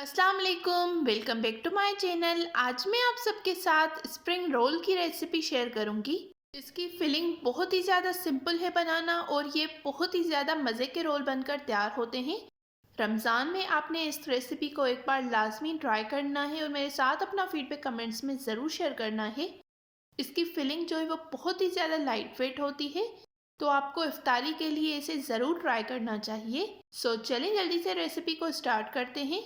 अस्सलाम वालेकुम, welcome back to my channel. आज मैं आप सबके साथ स्प्रिंग रोल की रेसिपी शेयर करूंगी। इसकी फिलिंग बहुत ही ज़्यादा सिंपल है बनाना और ये बहुत ही ज़्यादा मज़े के रोल बनकर तैयार होते हैं। रमज़ान में आपने इस रेसिपी को एक बार लाजमी ट्राई करना है और मेरे साथ अपना फीडबैक कमेंट्स में ज़रूर शेयर करना है। इसकी फिलिंग जो है वो बहुत ही ज़्यादा लाइट वेट होती है, तो आपको इफ्तारी के लिए इसे ज़रूर ट्राई करना चाहिए। सो चलें जल्दी से रेसिपी को स्टार्ट करते हैं।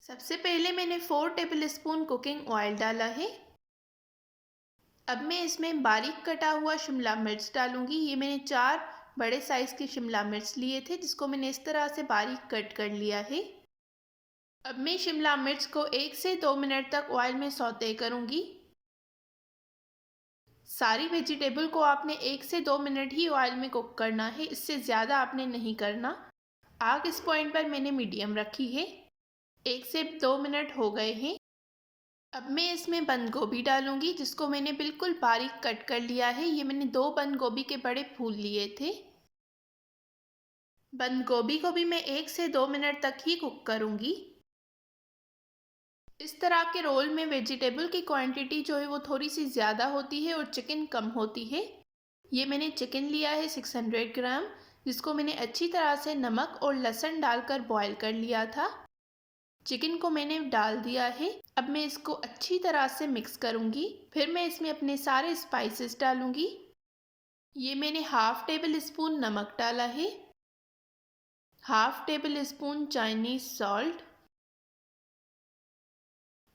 सबसे पहले मैंने 4 टेबलस्पून कुकिंग ऑयल डाला है। अब मैं इसमें बारीक कटा हुआ शिमला मिर्च डालूंगी। ये मैंने 4 बड़े साइज़ के शिमला मिर्च लिए थे, जिसको मैंने इस तरह से बारीक कट कर लिया है। अब मैं शिमला मिर्च को 1 से 2 मिनट तक ऑयल में सौते करूंगी। सारी वेजिटेबल को आपने 1 से 2 मिनट ही ऑयल में कुक करना है, इससे ज़्यादा आपने नहीं करना। आग इस पॉइंट पर मैंने मीडियम रखी है। 1 से 2 मिनट हो गए हैं। अब मैं इसमें बंद गोभी डालूंगी, जिसको मैंने बिल्कुल बारीक कट कर लिया है। ये मैंने 2 बंद गोभी के बड़े फूल लिए थे। बंद गोभी को भी मैं 1 से 2 मिनट तक ही कुक करूंगी। इस तरह के रोल में वेजिटेबल की क्वांटिटी जो है वो थोड़ी सी ज़्यादा होती है और चिकन कम होती है। ये मैंने चिकन लिया है 600 ग्राम, जिसको मैंने अच्छी तरह से नमक और लहसुन डालकर बॉईल कर लिया था। चिकन को मैंने डाल दिया है। अब मैं इसको अच्छी तरह से मिक्स करूंगी। फिर मैं इसमें अपने सारे स्पाइसेस डालूंगी। ये मैंने हाफ टेबल स्पून नमक डाला है, half tablespoon Chinese salt,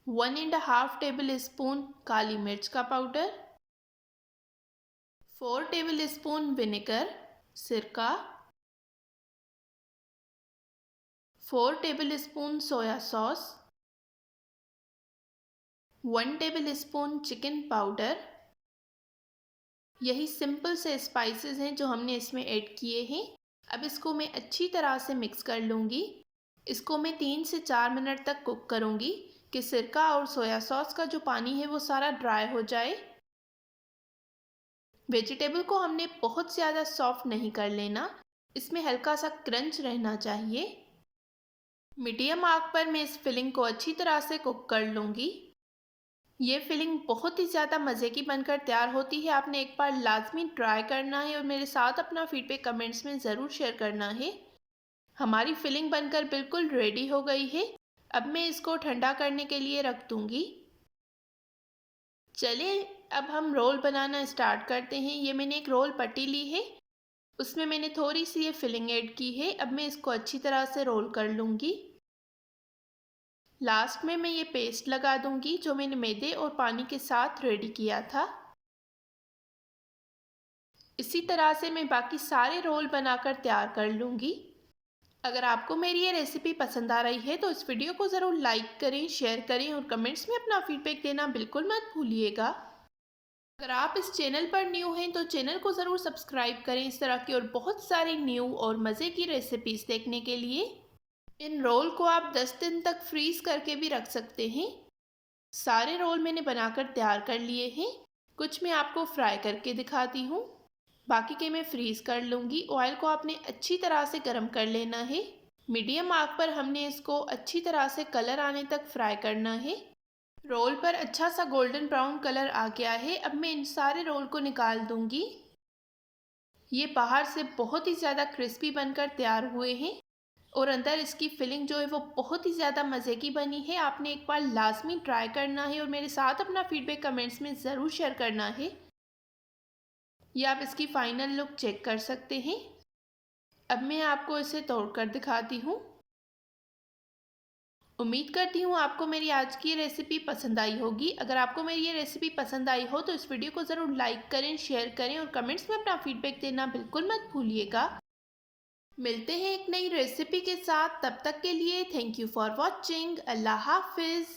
1.5 tablespoon काली मिर्च का पाउडर, 4 टेबल स्पून विनेगर सिरका, 4 tablespoon soya sauce, 1 tablespoon chicken powder. यही सिंपल से स्पाइसेस हैं जो हमने इसमें ऐड किए हैं। अब इसको मैं अच्छी तरह से मिक्स कर लूँगी। इसको मैं 3 से 4 मिनट तक कुक करूँगी कि सिरका और सोया सॉस का जो पानी है वो सारा ड्राई हो जाए। वेजिटेबल को हमने बहुत ज़्यादा सॉफ्ट नहीं कर लेना, इसमें हल्का सा क्रंच रहना चाहिए। मीडियम आग पर मैं इस फिलिंग को अच्छी तरह से कुक कर लूँगी। ये फिलिंग बहुत ही ज़्यादा मज़े की बनकर तैयार होती है। आपने एक बार लाजमी ट्राई करना है और मेरे साथ अपना फीडबैक कमेंट्स में ज़रूर शेयर करना है। हमारी फिलिंग बनकर बिल्कुल रेडी हो गई है। अब मैं इसको ठंडा करने के लिए रख दूँगी। चलिए अब हम रोल बनाना स्टार्ट करते हैं। ये मैंने एक रोल पट्टी ली है, उसमें मैंने थोड़ी सी ये फिलिंग ऐड की है। अब मैं इसको अच्छी तरह से रोल कर लूँगी। लास्ट में मैं ये पेस्ट लगा दूंगी जो मैंने मैदे और पानी के साथ रेडी किया था। इसी तरह से मैं बाकी सारे रोल बनाकर तैयार कर लूँगी। अगर आपको मेरी ये रेसिपी पसंद आ रही है तो इस वीडियो को ज़रूर लाइक करें, शेयर करें और कमेंट्स में अपना फीडबैक देना बिल्कुल मत भूलिएगा। अगर आप इस चैनल पर न्यू हैं तो चैनल को ज़रूर सब्सक्राइब करें इस तरह की और बहुत सारी न्यू और मज़े की रेसिपीज़ देखने के लिए। इन रोल को आप 10 दिन तक फ्रीज करके भी रख सकते हैं। सारे रोल मैंने बनाकर तैयार कर लिए हैं। कुछ मैं आपको फ्राई करके दिखाती हूँ, बाकी के मैं फ्रीज कर लूँगी। ऑयल को आपने अच्छी तरह से गर्म कर लेना है। मीडियम आग पर हमने इसको अच्छी तरह से कलर आने तक फ्राई करना है। रोल पर अच्छा सा गोल्डन ब्राउन कलर आ गया है। अब मैं इन सारे रोल को निकाल दूँगी। ये बाहर से बहुत ही ज़्यादा क्रिस्पी बनकर तैयार हुए हैं और अंदर इसकी फिलिंग जो है वो बहुत ही ज़्यादा मज़े की बनी है। आपने एक बार लाजमी ट्राई करना है और मेरे साथ अपना फीडबैक कमेंट्स में ज़रूर शेयर करना है। या आप इसकी फ़ाइनल लुक चेक कर सकते हैं। अब मैं आपको इसे तोड़कर दिखाती हूँ। उम्मीद करती हूँ आपको मेरी आज की रेसिपी पसंद आई होगी। अगर आपको मेरी ये रेसिपी पसंद आई हो तो इस वीडियो को ज़रूर लाइक करें, शेयर करें और कमेंट्स में अपना फीडबैक देना बिल्कुल मत भूलिएगा। मिलते हैं एक नई रेसिपी के साथ, तब तक के लिए थैंक यू फॉर वॉचिंग। अल्लाह हाफिज़।